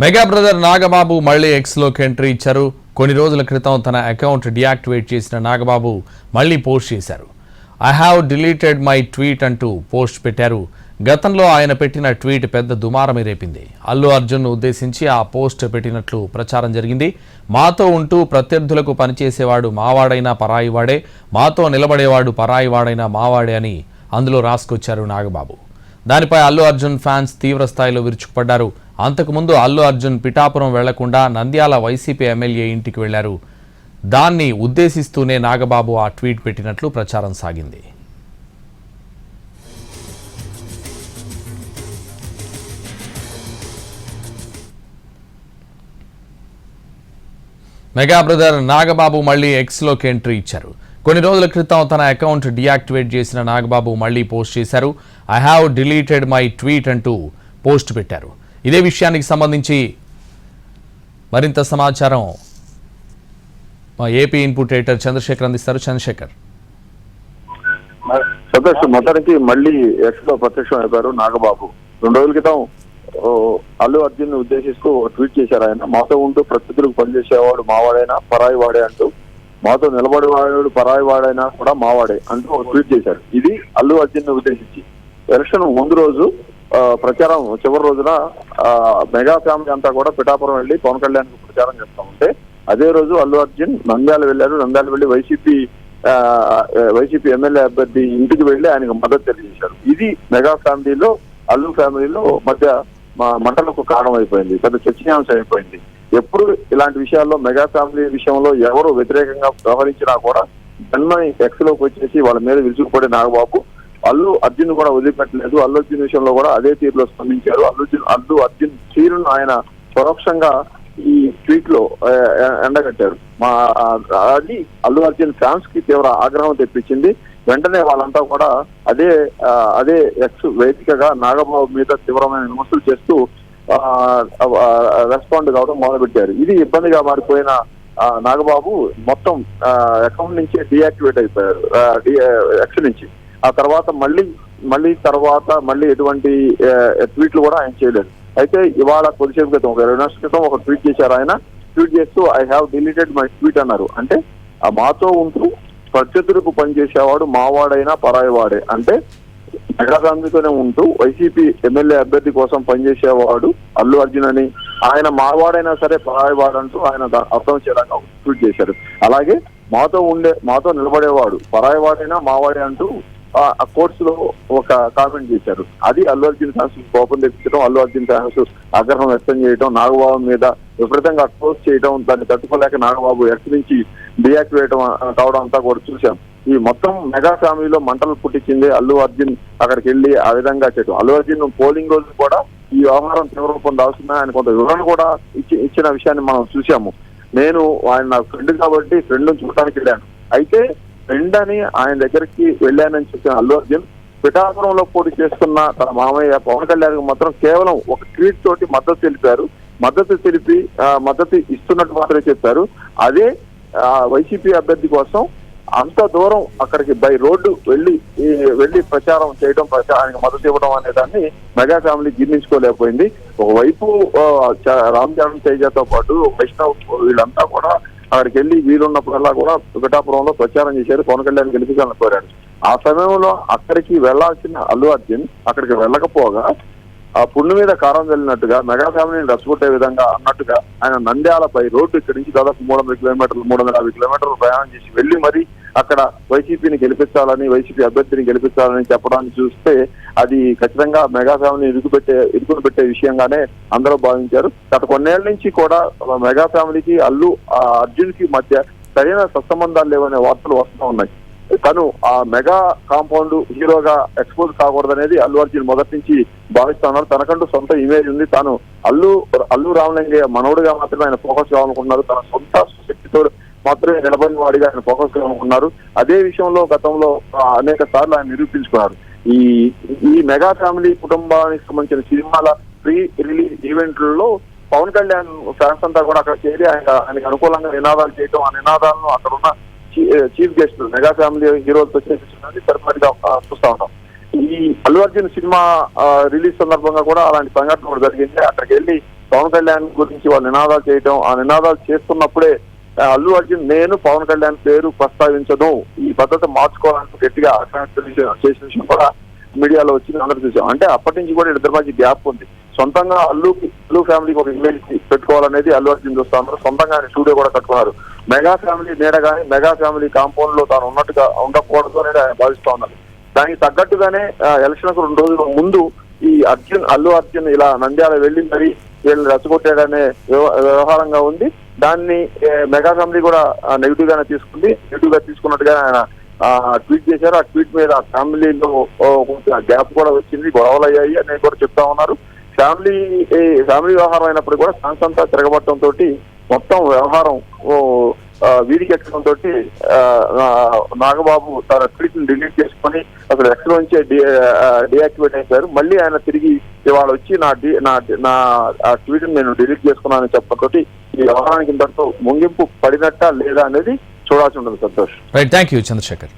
Mega brother Nagababu మళ్లీ ఎక్స్లోకి entry ఇచ్చారు. కొన్ని రోజుల క్రితం తన అకౌంట్ డియాక్టివేట్ చేసిన నాగబాబు మళ్లీ పోస్ట్ చేశారు. I have deleted my tweet అంటూ పోస్ట్ పెట్టారు. గతంలో ఆయన పెట్టిన ట్వీట్ పెద్ద దుమారమే రేపింది. అల్లు అర్జున్ను ఉద్దేశించి ఆ పోస్ట్ పెట్టినట్లు ప్రచారం జరిగింది. మాతో ఉంటూ ప్రత్యర్థులకు పనిచేసేవాడు మావాడైనా పరాయివాడే, మాతో నిలబడేవాడు పరాయివాడైనా మావాడే అని అందులో రాసుకొచ్చారు నాగబాబు. దానిపై అల్లు అర్జున్ ఫ్యాన్స్ తీవ్ర స్థాయిలో విరుచుకుపడ్డారు. అంతకుముందు అల్లు అర్జున్ పిఠాపురం వెళ్లకుండా నంద్యాల వైసీపీ ఎమ్మెల్యే ఇంటికి వెళ్లారు. దాన్ని ఉద్దేశిస్తూనే నాగబాబు ఆ ట్వీట్ పెట్టినట్లు ప్రచారం సాగింది. మెగా బ్రదర్ నాగబాబు మళ్లీ ఎక్స్లోకి ఎంట్రీ ఇచ్చారు. కొన్ని రోజుల క్రితం తన అకౌంట్ డియాక్టివేట్ చేసిన నాగబాబు మళ్లీ పోస్ట్ చేశారు. I have deleted my tweet అంటూ పోస్ట్ పెట్టారు. ఇదే విషయానికి సంబంధించి మరింత సమాచారం మా ఏపీ ఇన్పుట్ ఎడిటర్ చంద్రశేఖర్ అందిస్తారు. చంద్రశేఖర్. మొత్తానికి మళ్ళీ ఎక్స్ లో ప్రత్యక్షం అయిపోయారు నాగబాబు. 2 రోజుల క్రితం అల్లు అర్జున్ ని ఉద్దేశిస్తూ ట్వీట్ చేశారు. ఆయన మాతో ఉంటూ ప్రత్యర్థులకు పనిచేసేవాడు మావాడైనా పరాయి వాడే అంటూ, మాతో నిలబడేవాడు పరాయి వాడైనా కూడా మావాడే అంటూ ఒక ట్వీట్ చేశారు. ఇది అల్లు అర్జున్ ని ఉద్దేశించి ఎలక్షన్ ముందు రోజు ప్రచారం చివరి రోజున మెగా ఫ్యామిలీ అంతా కూడా పిఠాపురం వెళ్లి పవన్ కళ్యాణ్ ప్రచారం చేస్తా ఉంటే, అదే రోజు అల్లు అర్జున్ నంద్యాల వెళ్లారు. నంద్యాల వెళ్లి వైసీపీ ఎమ్మెల్యే అభ్యర్థి ఇంటికి వెళ్లి ఆయనకు మద్దతు తెలియజేశారు. ఇది మెగా ఫ్యామిలీలో అల్లు ఫ్యామిలీలో మధ్య మంటలకు కారణం అయిపోయింది, పెద్ద చర్చనీయాంశం అయిపోయింది. ఎప్పుడు ఇలాంటి విషయాల్లో మెగా ఫ్యామిలీ విషయంలో ఎవరు వ్యతిరేకంగా వ్యవహరించినా కూడా జన్మని ఎక్స్ లోకి వచ్చేసి వాళ్ళ మీద విరుచుకుపడే నాగబాబు అల్లు అర్జున్ కూడా వదిలిపెట్టలేదు. అల్లు అర్జున్ విషయంలో కూడా అదే తీరులో స్పందించారు. అల్లు అర్జున్ తీరును ఆయన పరోక్షంగా ఈ ట్వీట్ లో ఎండగట్టారు. అది అల్లు అర్జున్ ఫ్యాన్స్ కి తీవ్ర ఆగ్రహం తెప్పించింది. వెంటనే వాళ్ళంతా కూడా అదే ఎక్స్ వేదికగా నాగబాబు మీద తీవ్రమైన విమర్శలు చేస్తూ రెస్పాండ్ కావడం మొదలుపెట్టారు. ఇది ఇబ్బందిగా మారిపోయిన నాగబాబు మొత్తం అకౌంట్ నుంచి డియాక్టివేట్ అయిపోయారు ఎక్స్ నుంచి. ఆ తర్వాత మళ్ళీ ఎటువంటి ట్వీట్లు కూడా ఆయన చేయలేదు. అయితే ఇవాళ కొద్దిసేపు క్రితం 20 నిమిషాల క్రితం ఒక ట్వీట్ చేశారు. ఆయన ట్వీట్ చేస్తూ I have deleted my tweet అన్నారు. అంటే మాతో ఉంటూ ప్రత్యర్థులకు పనిచేసేవాడు మావాడైనా పరాయివాడే, అంటే మెగా ఫ్యామిలీతోనే ఉంటూ వైసీపీ ఎమ్మెల్యే అభ్యర్థి కోసం పనిచేసేవాడు అల్లు అర్జున్ అని, ఆయన మావాడైనా సరే పరాయివాడు అంటూ ఆయన అర్థం చేయడానికి ట్వీట్ చేశారు. అలాగే మాతో నిలబడేవాడు పరాయివాడైనా మావాడే అంటూ ఆ కోర్స్ లో ఒక కామెంట్ చేశారు. అది అల్లు అర్జున్ ఫ్యాన్స్ కోపం తెప్పించడం, అల్లు అర్జున్ ఫ్యాన్స్ ఆగ్రహం వ్యక్తం చేయడం, నాగబాబు మీద విపరీతంగా అక్రోజ్ చేయడం, దాన్ని తట్టుకోలేక నాగబాబు ఎక్స్ నుంచి డియాక్టివేట్ కావడం అంతా కూడా చూశాం. ఈ మొత్తం మెగా ఫ్యామిలీలో మంటలు పుట్టించింది అల్లు అర్జున్ అక్కడికి వెళ్లి ఆ విధంగా చేయడం. అల్లు అర్జున్ పోలింగ్ రోజు కూడా ఈ వ్యవహారం తీవ్ర రూపం దాల్సిందా ఆయన కొంత వివరణ కూడా ఇచ్చిన విషయాన్ని మనం చూసాము. నేను ఆయన నా ఫ్రెండ్ కాబట్టి ఫ్రెండ్ చూడటానికి వెళ్ళాను, అయితే ఫ్రెండ్ అని ఆయన దగ్గరికి వెళ్ళానని చెప్పిన అల్లు అర్జున్ పిఠాపురంలో పోటీ చేస్తున్న తన మామయ్య పవన్ కళ్యాణ్ మాత్రం కేవలం ఒక ట్వీట్ తోటి మద్దతు తెలిపారు. మద్దతు ఇస్తున్నట్టు మాత్రమే చెప్పారు. అదే వైసీపీ అభ్యర్థి కోసం అంత దూరం అక్కడికి బై రోడ్డు వెళ్లి ప్రచారం చేయడం, ప్రచారానికి మద్దతు ఇవ్వడం అనే దాన్ని మెగా ఫ్యామిలీ జీర్ణించుకోలేకపోయింది. ఒకవైపు రామ్ చరణ్ తేజతో పాటు వైష్ణవ్ వీళ్ళంతా కూడా అక్కడికి వెళ్లి వీలున్నప్పుడల్లా కూడా పిఠాపురంలో ప్రచారం చేశారు, పవన్ కళ్యాణ్ గెలిపించాలని కోరాడు. ఆ సమయంలో అక్కడికి వెళ్లాల్సిన అల్లు అర్జున్ అక్కడికి వెళ్ళకపోగా ఆ పుండు మీద కారం వెళ్ళినట్టుగా మెగా ఫ్యామిలీని రచ్చగొట్టే విధంగా అన్నట్టుగా ఆయన నంద్యాలపై రోడ్డు ఇక్కడి నుంచి దాదాపు 350 కిలోమీటర్లు ప్రయాణం చేసి వెళ్లి మరి అక్కడ వైసీపీని గెలిపించాలని, వైసీపీ అభ్యర్థిని గెలిపించాలని చెప్పడాన్ని చూస్తే అది ఖచ్చితంగా మెగా ఫ్యామిలీని ఇరుకుని పెట్టే విషయంగానే అందరూ భావించారు. గత కొన్నేళ్ల నుంచి కూడా మెగా ఫ్యామిలీకి అల్లు అర్జున్ కి మధ్య సరైన సత్సంబంధాలు లేవనే వార్తలు వస్తూ ఉన్నాయి. తను ఆ మెగా కాంపౌండ్ హీరోగా ఎక్స్పోజ్ కాకూడదనేది అల్లు అర్జున్ మొదటి నుంచి భావిస్తున్నారు. తనకంటూ సొంత ఇమేజ్ ఉంది. తాను అల్లు రామలింగయ్య మనవుడిగా మాత్రమే ఆయన ఫోకస్ కావాలనుకున్నారు. తన సొంత శక్తితో మాత్రమే నిలబడిన వాడిగా ఆయన ఫోకస్ కావాలనుకున్నారు. అదే విషయంలో గతంలో అనేక సార్లు ఆయన నిరూపించుకున్నారు. ఈ మెగా ఫ్యామిలీ కుటుంబానికి సంబంధించిన సినిమాల ప్రీ రిలీజ్ ఈవెంట్లలో పవన్ కళ్యాణ్ ఫ్యాన్స్ అంతా కూడా అక్కడ చేరి ఆయనకు అనుకూలంగా నినాదాలు చేయడం, ఆ నినాదాలను అక్కడ ఉన్న చీఫ్ గెస్ట్ మెగా ఫ్యామిలీ హీరోలతో చేసి సరిపడిగా చూస్తూ ఉంటాం. ఈ అల్లు అర్జున్ సినిమా రిలీజ్ సందర్భంగా కూడా అలాంటి సంఘటన కూడా జరిగింది. అక్కడికి వెళ్ళి పవన్ కళ్యాణ్ గురించి వాళ్ళు నినాదాలు చేయటం, ఆ నినాదాలు చేస్తున్నప్పుడే అల్లు అర్జున్ నేను పవన్ కళ్యాణ్ పేరు ప్రస్తావించను, ఈ పద్ధతి మార్చుకోవాలని గట్టిగా ఆకాంక్ష చేసిన విషయం కూడా మీడియాలో వచ్చి అందరూ చూసాం. అంటే అప్పటి నుంచి కూడా ఇద్దరి మధ్య గ్యాప్ ఉంది. సొంతంగా అల్లు ఫ్యామిలీకి ఒక ఇమేజ్ పెట్టుకోవాలనేది అల్లు అర్జున్ చూస్తా ఉన్నారు. సొంతంగా ఆయన స్టూడియో కూడా కట్టుకున్నారు. మెగా ఫ్యామిలీ నీడ కానీ మెగా ఫ్యామిలీ కాంపౌండ్ లో తాను ఉన్నట్టుగా ఉండకూడదు అనేది ఆయన భావిస్తా ఉన్నారు. దానికి తగ్గట్టుగానే ఎలక్షన్ 2 రోజుల ముందు ఈ అల్లు అర్జున్ ఇలా నంద్యాల వెళ్లి మరి వీళ్ళు రెచ్చగొట్టాడనే వ్యవహారంగా ఉంది. దాన్ని మెగా ఫ్యామిలీ కూడా నెగిటివ్ గానే తీసుకుంది. నెగిటివ్ గా తీసుకున్నట్టుగా ఆయన ట్వీట్ చేశారు. ఆ ట్వీట్ మీద ఫ్యామిలీలో కొంచెం గ్యాప్ కూడా వచ్చింది, గొడవలు అయ్యాయి అని కూడా చెప్తా ఉన్నారు. ఫ్యామిలీ వ్యవహారం అయినప్పుడు కూడా ఫ్యాన్స్ అంతా తిరగబట్టడంతో మొత్తం వ్యవహారం వీడికెక్కడంతో నాగబాబు తన ట్వీట్ ని డిలీట్ చేసుకుని అసలు ఎక్స్ నుంచే డియాక్టివేట్ అయిపోయారు. మళ్ళీ ఆయన తిరిగి ఇవాళ వచ్చి నా ట్వీట్ నేను డిలీట్ చేసుకున్నానని చెప్పడంతో ఈ వ్యవహారానికి ఇంతటితో ముగింపు పడినట్టా లేదా అనేది చూడాల్సి ఉంటుంది. Santosh. Right, thank you Chandrasekhar.